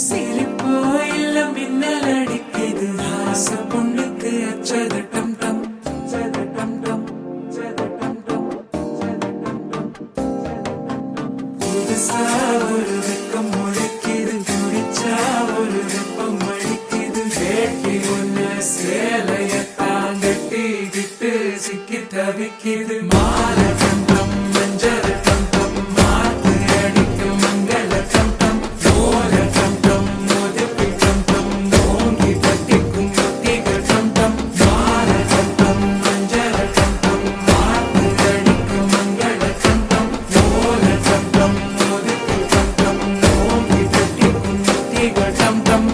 சிரிப்போ இல்ல மின்னல் அடிக்குது ஆச பொண்ணுக்கு அச்சது டம் டம் சது டம் டம் சது டம் டம் புதுசா ஒரு வெக்கம் முளைக்குது குடிச்சா ஒரு வெப்பம் அடிக்குது வேட்டி ஒண்ணு சேலைய தாங்கட்டி கிட்டு சிக்கி தவிக்குது மாலை டம் டம் மஞ்சள் டம் டம் மாத்து அடிக்கும் மங்கள டம் டம் ஓல டம் டம் மோதிப்பி டம் டம் ஓங்கி தட்டிக்கும் முத்திகள் டம் டம் மாலை டம் டம் மஞ்சள் டம் டம் மாத்து அடிக்கும் மங்கள டம் டம் ஓல டம் டம் மோதிப்பி டம் டம் ஓங்கி தட்டிக்கும் முத்திகள் டம் டம்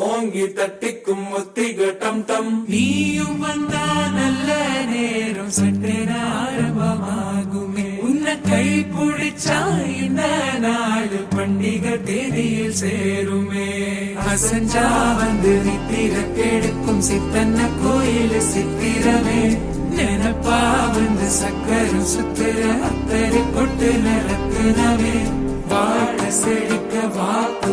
ஓங்கி தட்டிக்கும் முத்திகள் டம் டம் நீயும் வந்தா நல்ல நேரம் சட்டென ஆரம்பமாகுமே உன்னை கை பிடிச்சா இந்த நாடு பண்டிகை தேதியில் சேருமே அசஞ்சா வந்து நித்திர கெடுக்கும் சித்தன்ன கோயில் சித்திரமே நினப்பா வந்து சக்கரம் சுத்துற அத்தரி கொட்டு நிறத்துனவே வாழ செழிக்க வாக்கு